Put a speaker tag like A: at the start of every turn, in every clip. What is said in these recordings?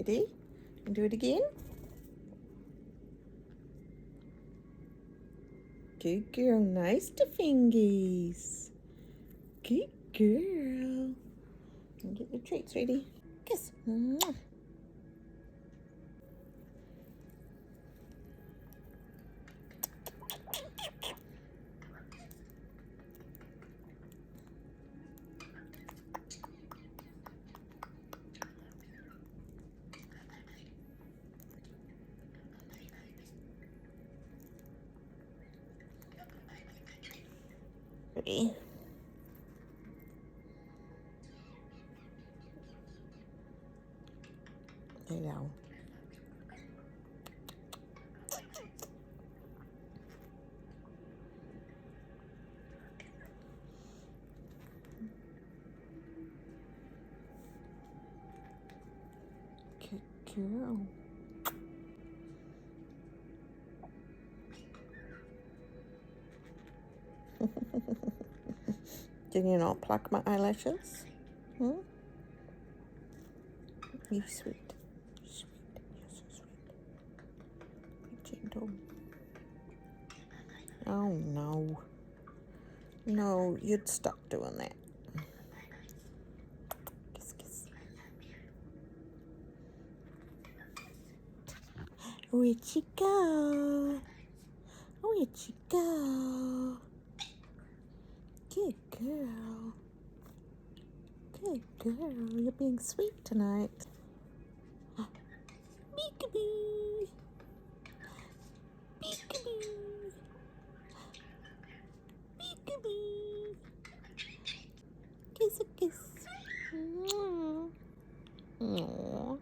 A: Ready? And do it again. Good girl. Nice to fingies. Good girl. And get your treats ready. Kiss. Mwah. Ready? There you go. Good girl. Did you not pluck my eyelashes? Hmm? You sweet. Sweet. You're so sweet. Be gentle. Oh no. No, you'd stop doing that. Kiss, kiss. Where'd she go? Where'd she go? Good girl. Good girl. You're being sweet tonight. Peekaboo. Peekaboo. Peekaboo. Kiss a kiss. Aww. Aww.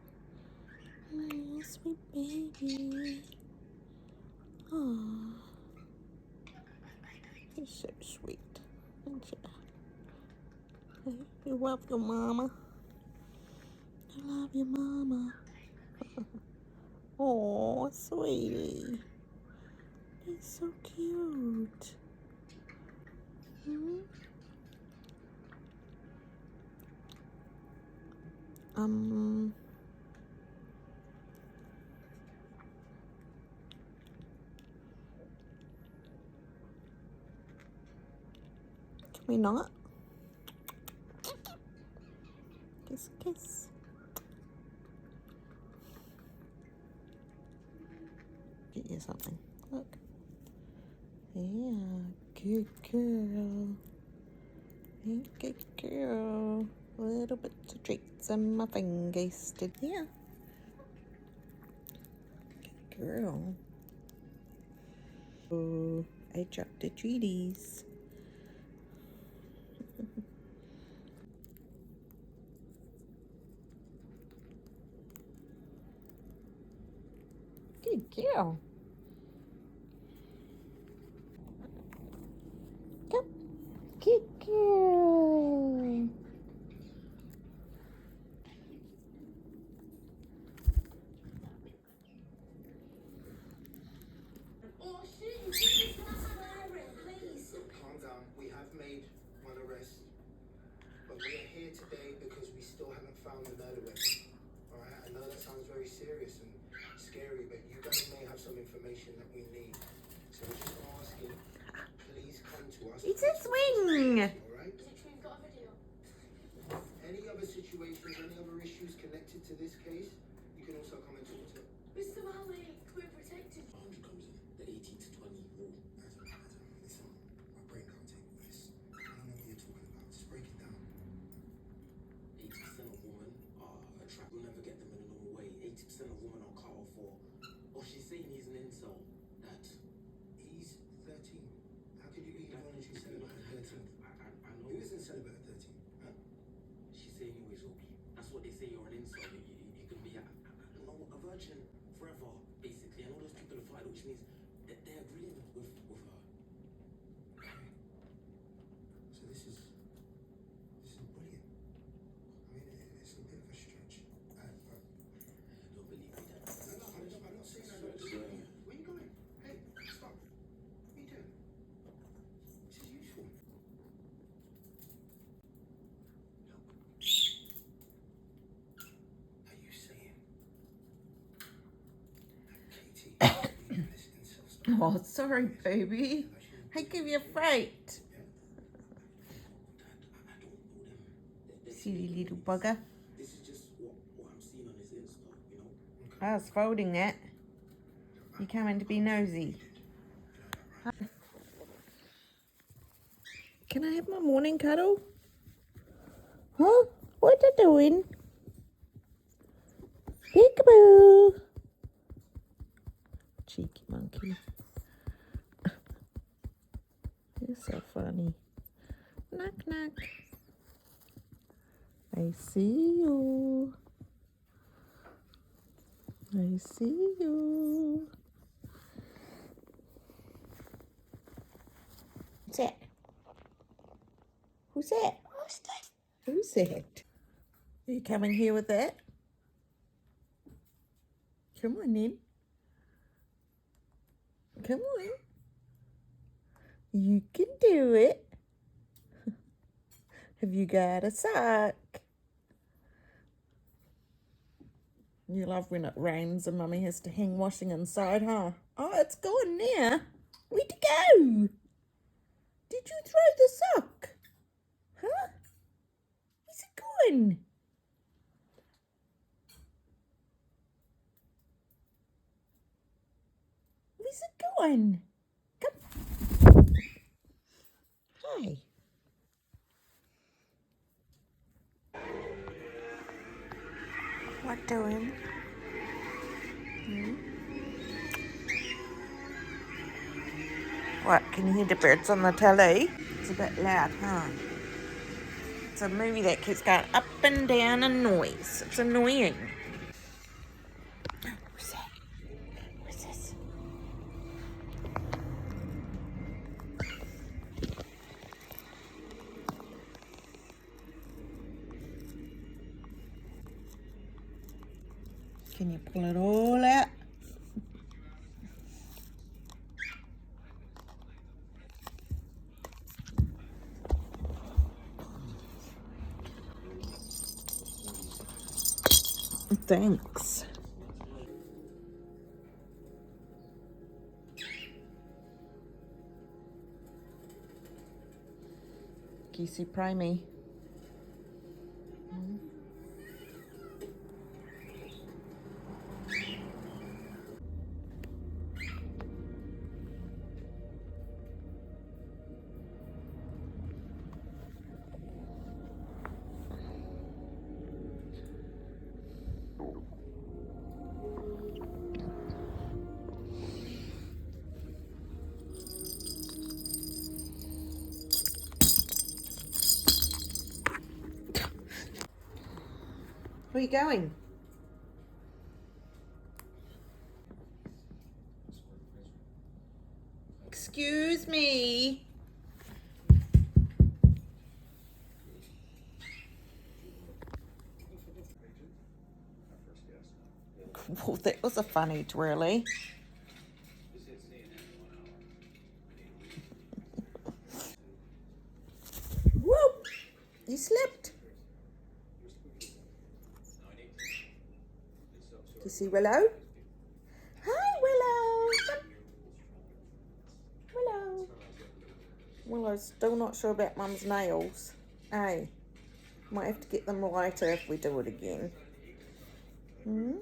A: Oh, sweet baby. Aww. You're so sweet, aren't you? You love your mama. You love your mama. Oh, sweetie. He's so cute. Hmm? Can we not? Kiss, kiss. Get you something. Look. Yeah, good girl. Yeah, good girl. Little bits of treats and my fingers did. Yeah. Good girl. Oh, I dropped the treaties. Good girl. Come. Good girl.
B: Oh shit, you please stop swearing, please.
C: Calm down. We have made one arrest, but we are here today because we still haven't found the murder weapon. Alright, I know that sounds very serious and scary, but you guys may have some information that we need. So we're just asking, please come to us.
A: It's a swing.
C: Alright?
B: Is it true you've got a video?
C: Any other situations, any other issues connected to this case, you can also come and talk to.
B: Mr. Malik, we're protected.
C: 100 comes in, the 18 to 20 rule. Adam, listen, my brain can't take this. I don't know what you're talking about. Just break it down.
D: 80% of women are attracted. You'll never get them in a normal way. 80% of women are cut off for. Oh, she's saying he's an incel. That.
C: He's 13. How could you be voluntarily celibate at 13?
D: I know.
C: Who isn't celibate at 13? Huh?
D: She's saying you is okay. That's what they say. You're an incel. You can be a virgin forever, basically. And all those people have fighting, which means that they're agreeing with her.
C: Okay. So this is brilliant. I mean, it's a bit of a stretch. But
D: Don't believe me, Dad.
C: I'm not saying that. Where are you going?
A: Oh, sorry, baby. I give you a fright. Silly little bugger.
D: This is just what I'm seeing on his Insta, you know?
A: I was folding that. You coming to be nosy? Can I have my morning cuddle? Huh? What you doing? Peekaboo. Cheeky monkey. You're so funny. Knock, knock. I see you. I see you. What's that? Who's that? Who's that? Are you coming here with that? Come on then. Come on. You can do it. Have you got a sock? You love when it rains and Mummy has to hang washing inside, huh? Oh, it's gone now. Where'd it go? Did you throw the sock? Huh? Where's it gone? Where's it gone? Come. Hey. What doing? What, can you hear the birds on the telly? It's a bit loud, huh? It's a movie that keeps going up and down in noise. It's annoying. Who's that? Who's this? Can you pull it all out? Thanks. Kissy Primey. Where are you going? Excuse me. Well, that was a funny twirly. Whoop! You slipped. Do you see Willow? Hi, Willow. Come. Willow. Willow's still not sure about Mum's nails. Hey, might have to get them lighter if we do it again. Hmm?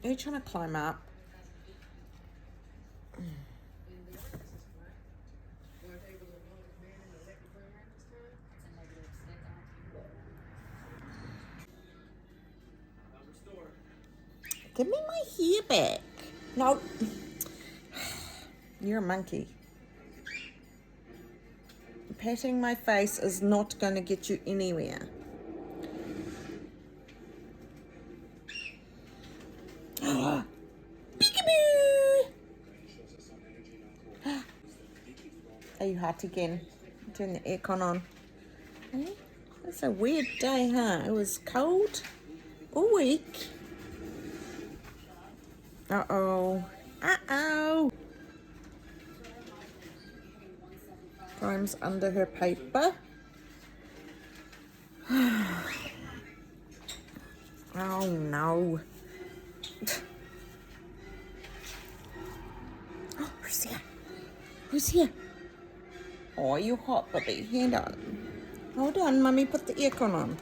A: Are you trying to climb up? Give me my hair back. No. You're a monkey. Patting my face is not going to get you anywhere. Peekaboo! Are you hot again? Turn the aircon on. Hey? It's a weird day, huh? It was cold all week. Uh-oh. Uh-oh. Time's under her paper. Oh no. Oh, who's here? Who's here? Oh, you hot, puppy. Hold on. Hold on, Mummy. Put the aircon on.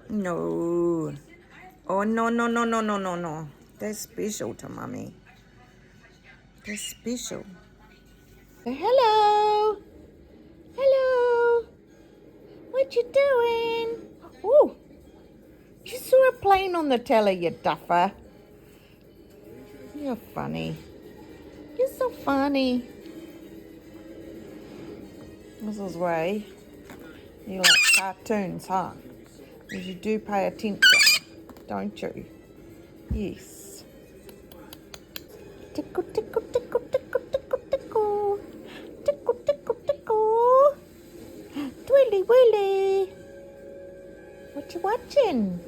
A: No. Oh, no, no, no, no, no, no, no. They're special to Mummy. They're special. Hello. Hello. What you doing? Oh, you saw a plane on the telly, you duffer. You're funny. You're so funny. Mrs. Ray, you like cartoons, huh? Because you do pay attention, don't you? Yes. Tickle, tickle, tickle, tickle, tickle, tickle. Tickle, tickle, tickle. Twilly, willy. What you watching?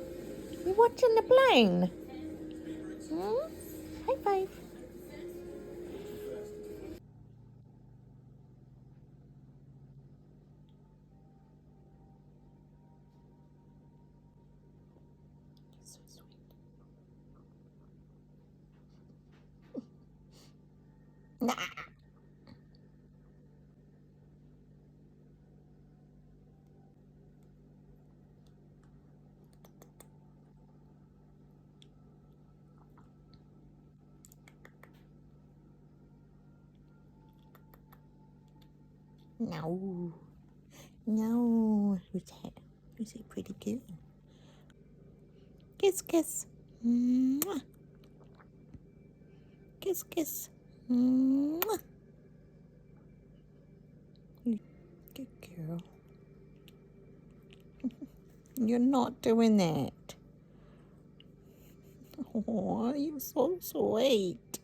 A: You watching the plane? Hmm? High five. So sweet. Nah. No. No. Who's that? Who's that pretty girl? Kiss, kiss. Mwah. Kiss, kiss. Mwah. Good girl. You're not doing that. Oh, you're so sweet.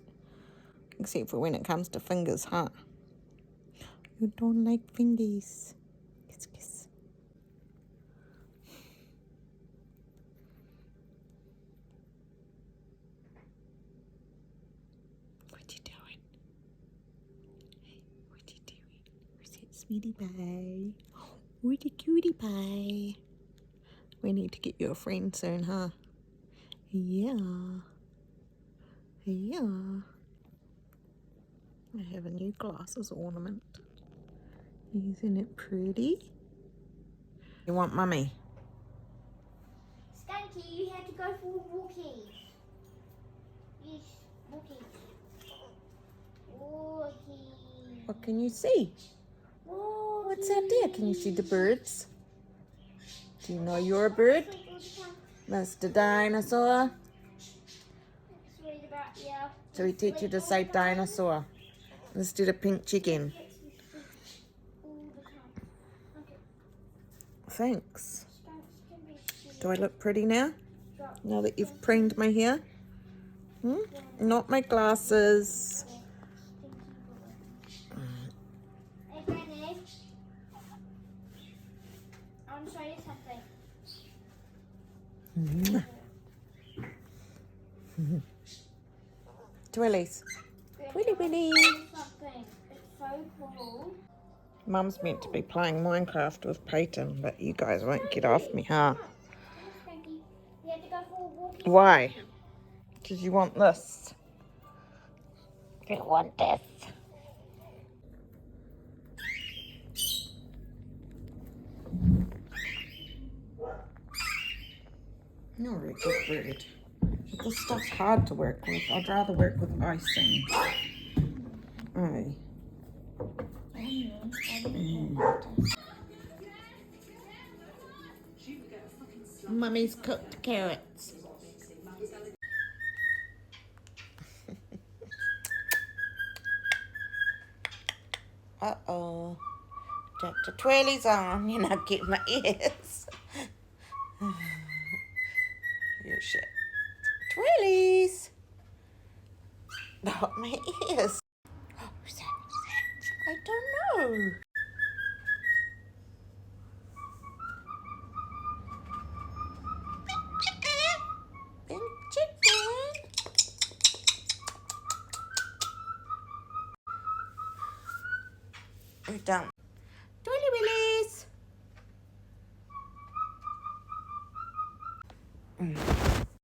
A: Except for when it comes to fingers, huh? You don't like fingers. Kiss, kiss. What you doing? What you doing? Where's that sweetie pie? Where's the cutie pie? We need to get you a friend soon, huh? Yeah. Yeah. I have a new glasses ornament. Isn't it pretty? You want Mummy?
B: Skanky, you have to go for walkies. Yes, walkies. Walkies.
A: What can you see? What's out there? Can you see the birds? Do you know you're a bird? Mr. Dinosaur?
B: Let's read about, yeah.
A: So we teach you to say dinosaur. Let's do the pink chicken.
B: All the time. Okay.
A: Thanks.
B: Skanks can be sweet.
A: Do I look pretty now? Now that you've preened my hair? Hmm? Not my glasses.
B: Hey, Granny. I want to show you something.
A: Twillies. Willy willy.
B: Something. It's so cool.
A: Mum's meant to be playing Minecraft with Peyton, but you guys won't get off me, huh?
B: Skanky, you have to go for a walkie.
A: Why? Because you want this. You want this. You're a good bird. But this stuff's hard to work with. I'd rather work with icing. Aye. Mummy's cooked carrots. Uh-oh. Dr. Twirly's on. You're not getting my ears. You shit. Twirlies. Not my ears. Who's that? I don't know. Pink chicken. We've done. Doily Willies!